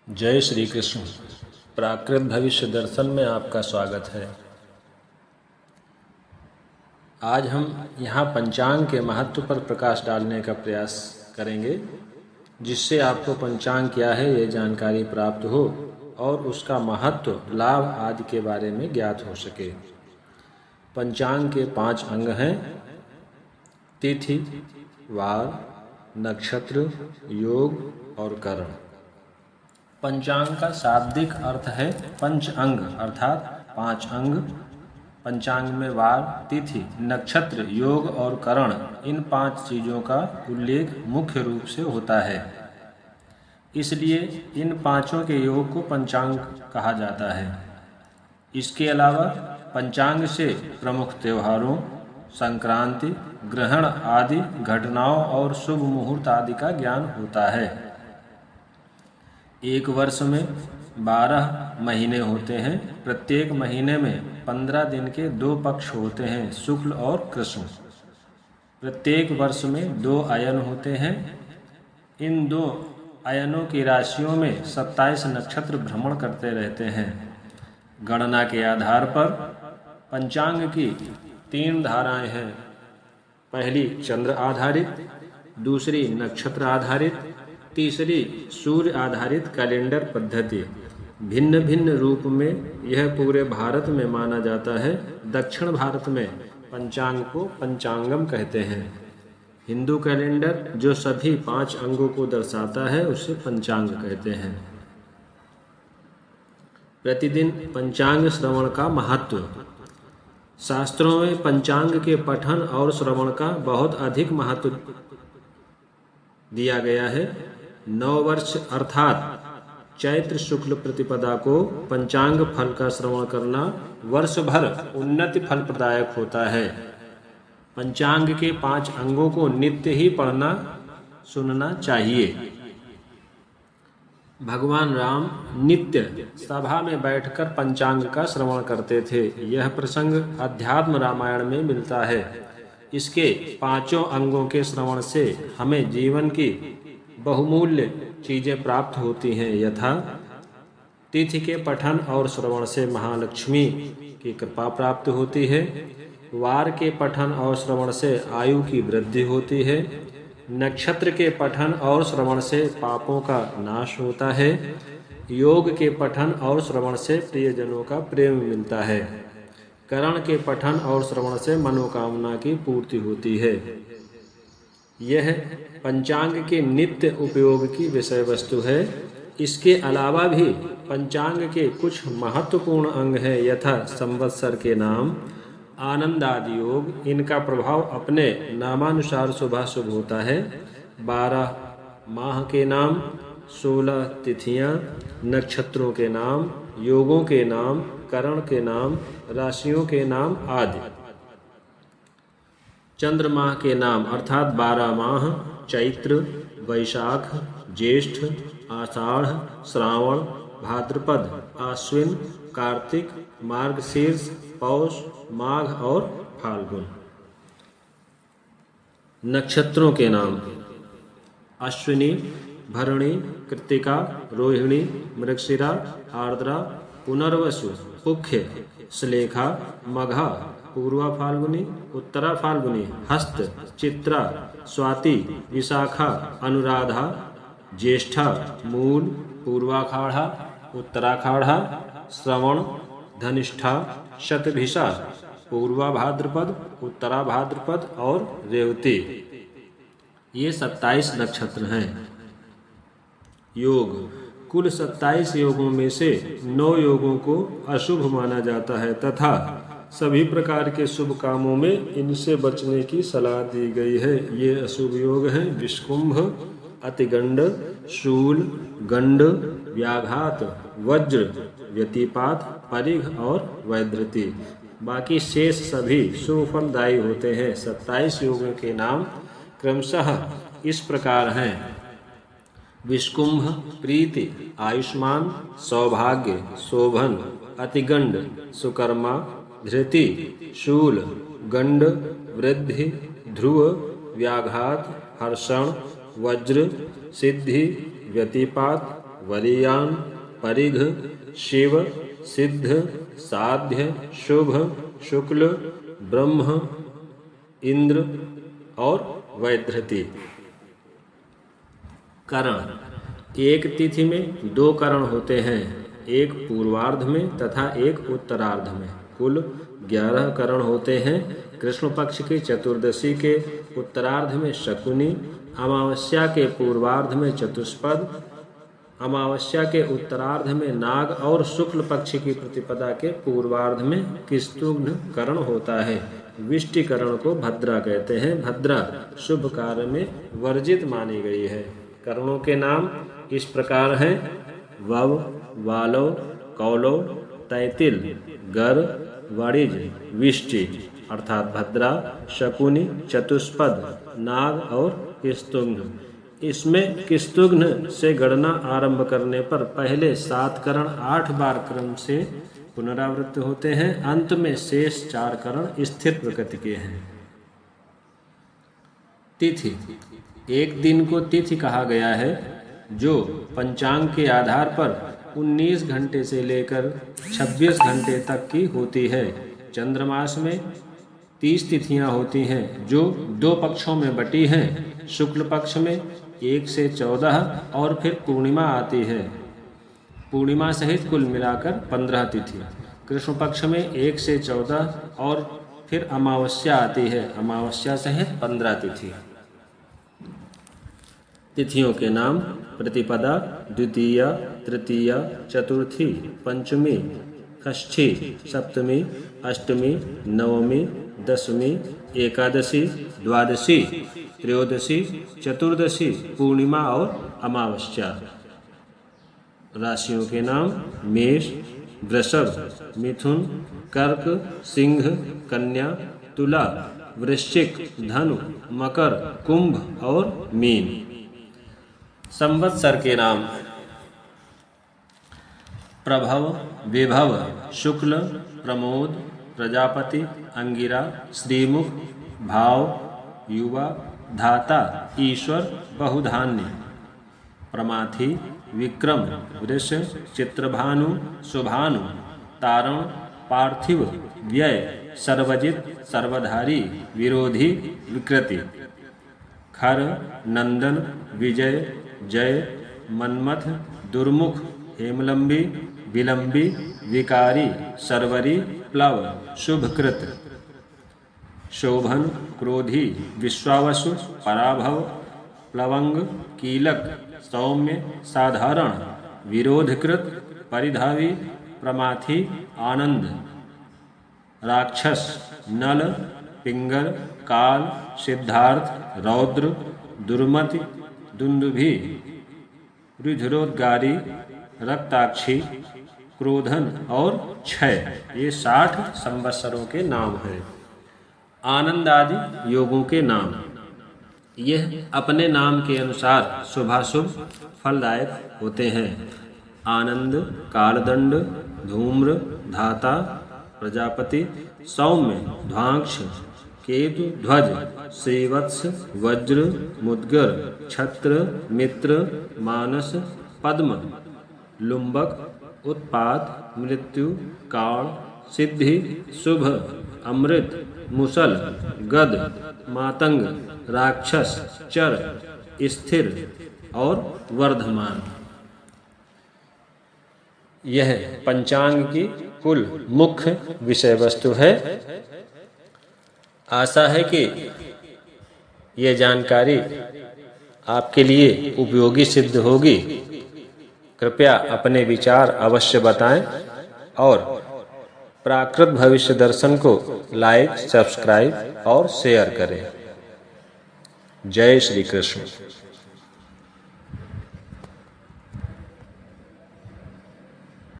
जय श्री कृष्ण। प्राकृत भविष्य दर्शन में आपका स्वागत है। आज हम यहाँ पंचांग के महत्व पर प्रकाश डालने का प्रयास करेंगे, जिससे आपको पंचांग क्या है ये जानकारी प्राप्त हो और उसका महत्व, लाभ आदि के बारे में ज्ञात हो सके। पंचांग के 5 अंग हैं: तिथि, वार, नक्षत्र, योग और करण। पंचांग का शाब्दिक अर्थ है पंच अंग, अर्थात 5 अंग। पंचांग में वार, तिथि, नक्षत्र, योग और करण, इन 5 चीज़ों का उल्लेख मुख्य रूप से होता है। इसलिए इन पांचों के योग को पंचांग कहा जाता है। इसके अलावा पंचांग से प्रमुख त्योहारों, संक्रांति, ग्रहण आदि घटनाओं और शुभ मुहूर्त आदि का ज्ञान होता है। एक वर्ष में 12 महीने होते हैं। प्रत्येक महीने में 15 दिन के 2 पक्ष होते हैं, शुक्ल और कृष्ण। प्रत्येक वर्ष में 2 अयन होते हैं। इन 2 अयनों की राशियों में 27 नक्षत्र भ्रमण करते रहते हैं। गणना के आधार पर पंचांग की 3 धाराएं हैं। पहली चंद्र आधारित, दूसरी नक्षत्र आधारित, तीसरी सूर्य आधारित कैलेंडर पद्धति। भिन्न भिन्न रूप में यह पूरे भारत में माना जाता है। दक्षिण भारत में पंचांग को पंचांगम कहते हैं। हिंदू कैलेंडर जो सभी 5 अंगों को दर्शाता है उसे पंचांग कहते हैं। प्रतिदिन पंचांग श्रवण का महत्व। शास्त्रों में पंचांग के पठन और श्रवण का बहुत अधिक महत्व दिया गया है। 9 वर्ष अर्थात चैत्र शुक्ल प्रतिपदा को पंचांग फल का श्रवण करना वर्ष भर उन्नति फल प्रदायक होता है। पंचांग के 5 अंगों को नित्य ही पढ़ना सुनना चाहिए। भगवान राम नित्य सभा में बैठकर पंचांग का श्रवण करते थे। यह प्रसंग अध्यात्म रामायण में मिलता है। इसके 5 अंगों के श्रवण से हमें जीवन की बहुमूल्य चीज़ें प्राप्त होती हैं। यथा तिथि के पठन और श्रवण से महालक्ष्मी की कृपा प्राप्त होती है। वार के पठन और श्रवण से आयु की वृद्धि होती है। नक्षत्र के पठन और श्रवण से पापों का नाश होता है। योग के पठन और श्रवण से प्रियजनों का प्रेम मिलता है। करण के पठन और श्रवण से मनोकामना की पूर्ति होती है। यह पंचांग के नित्य उपयोग की विषय वस्तु है। इसके अलावा भी पंचांग के कुछ महत्वपूर्ण अंग हैं, यथा संवत्सर के नाम, आनंद आदि योग। इनका प्रभाव अपने नामानुसार शुभाशुभ होता है। 12 माह के नाम, 16 तिथियां, नक्षत्रों के नाम, योगों के नाम, करण के नाम, राशियों के नाम आदि। चंद्रमाह के नाम अर्थात 12 माह: चैत्र, वैशाख, ज्येष्ठ, आषाढ़, श्रावण, भाद्रपद, आश्विन, कार्तिक, मार्गशीर्ष, पौष, माघ और फाल्गुन। नक्षत्रों के नाम: अश्विनी, भरणी, कृत्तिका, रोहिणी, मृगशिरा, आर्द्रा, पुनर्वसु, पुख्य, श्लेखा, मघा, पूर्वा फाल्गुनी, उत्तरा फाल्गुनी, हस्त, चित्रा, स्वाति, विशाखा, अनुराधा, ज्येष्ठा, मूल, पूर्वाखाड़ा, उत्तराखाड़ा, श्रवण, धनिष्ठा, शतभिषा, पूर्वा भाद्रपद, उत्तरा भाद्रपद और रेवती। ये 27 नक्षत्र हैं। योग: कुल 27 योगों में से 9 योगों को अशुभ माना जाता है तथा सभी प्रकार के शुभ कामों में इनसे बचने की सलाह दी गई है। ये अशुभ योग हैं: विष्कुंभ, अतिगंड, शूल, गंड, व्याघात, वज्र, व्यतिपात, परिघ और वैधृति। बाकी शेष सभी शुभ फलदायी होते हैं। 27 योगों के नाम क्रमशः इस प्रकार हैं: विष्कुंभ प्रीति, आयुष्मान, सौभाग्य, शोभन, अतिगंड, सुकर्मा, धृति, शूल, गंड, वृद्धि, ध्रुव, व्याघात, हर्षण, वज्र, सिद्धि, व्यतिपात, वरीयान, परिघ, शिव, सिद्ध, साध्य, शुभ, शुक्ल, ब्रह्म, इंद्र और वैधृति। करण। एक तिथि में 2 करण होते हैं, एक पूर्वार्ध में तथा एक उत्तरार्ध में। कुल 11 करण होते हैं। कृष्ण पक्ष की चतुर्दशी के उत्तरार्ध में शकुनी, अमावस्या के पूर्वार्ध में चतुष्पद, अमावस्या के उत्तरार्ध में नाग और शुक्ल पक्ष की प्रतिपदा के पूर्वार्ध में किस्तुघ्न करण होता है। विष्टि करण को भद्रा कहते हैं। भद्रा शुभ कार्य में वर्जित मानी गई है। करणों के नाम इस प्रकार हैं: वव, वालव, कौलव, तैतिल, गर, वणिज, विष्टि अर्थात भद्रा, शकुनी, चतुष्पद, नाग और किस्तुघ्न। इसमें किस्तुघ्न से गणना आरंभ करने पर पहले 7 करण 8 बार क्रम से पुनरावृत्त होते हैं। अंत में शेष 4 करण स्थिर प्रकृति के हैं। तिथि। एक दिन को तिथि कहा गया है जो पंचांग के आधार पर 19 घंटे से लेकर 26 घंटे तक की होती है। चंद्रमास में 30 तिथियां होती हैं जो 2 पक्षों में बटी हैं। शुक्ल पक्ष में 1 से 14 और फिर पूर्णिमा आती है। पूर्णिमा सहित कुल मिलाकर 15 तिथि। कृष्ण पक्ष में 1 से 14 और फिर अमावस्या आती है। अमावस्या सहित 15 तिथि। तिथियों के नाम: प्रतिपदा, द्वितीया, तृतीया, चतुर्थी, पंचमी, षष्ठी, सप्तमी, अष्टमी, नवमी, दशमी, एकादशी, द्वादशी, त्रयोदशी, चतुर्दशी, पूर्णिमा और अमावस्या। राशियों के नाम: मेष, वृषभ, मिथुन, कर्क, सिंह, कन्या, तुला, वृश्चिक, धनु, मकर, कुंभ और मीन। संवत्सर के नाम: प्रभव, विभव, शुक्ल, प्रमोद, प्रजापति, अंगिरा, श्रीमुख, भाव, युवा, धाता, ईश्वर, बहुधान्य। प्रमाथी, विक्रम, वृष, चित्रभानु, शुभानु, तारण, पार्थिव, व्यय, सर्वजित, सर्वधारी, विरोधी, विकृति। खर, नंदन, विजय, जय, मन्मथ, दुर्मुख, हेमलंबी, विलंबी, विकारी, सर्वरी, प्लव, शुभकृत। शोभन, क्रोधी, विश्वावसु, पराभव, प्लवंग, कीलक, सौम्य, साधारण, विरोधकृत, परिधावी, प्रमाथी, आनंद। राक्षस, नल, पिंगल, काल, सिद्धार्थ, रौद्र, दुर्मति, दुंदुभि, रुधिरोद्गारी, रक्ताक्षी, क्रोधन और क्षय। ये 60 संवत्सरों के नाम हैं। आनंद आदि योगों के नाम: यह अपने नाम के अनुसार शुभाशुभ फलदायक होते हैं। आनंद, कालदंड, धूम्र, धाता, प्रजापति, सौम्य, ध्वांक्ष, केतु, ध्वज, श्रीवत्स, वज्र, मुद्गर, छत्र, मित्र, मानस, पद्म, लुम्बक, उत्पात, मृत्यु, काल, सिद्धि, शुभ, अमृत, मुसल, गद, मातंग, राक्षस, चर, स्थिर और वर्धमान। यह पंचांग की कुल मुख्य विषय वस्तु है। आशा है कि यह जानकारी आपके लिए उपयोगी सिद्ध होगी। कृपया अपने विचार अवश्य बताएं और प्राकृत भविष्य दर्शन को लाइक, सब्सक्राइब और शेयर करें। जय श्री कृष्ण।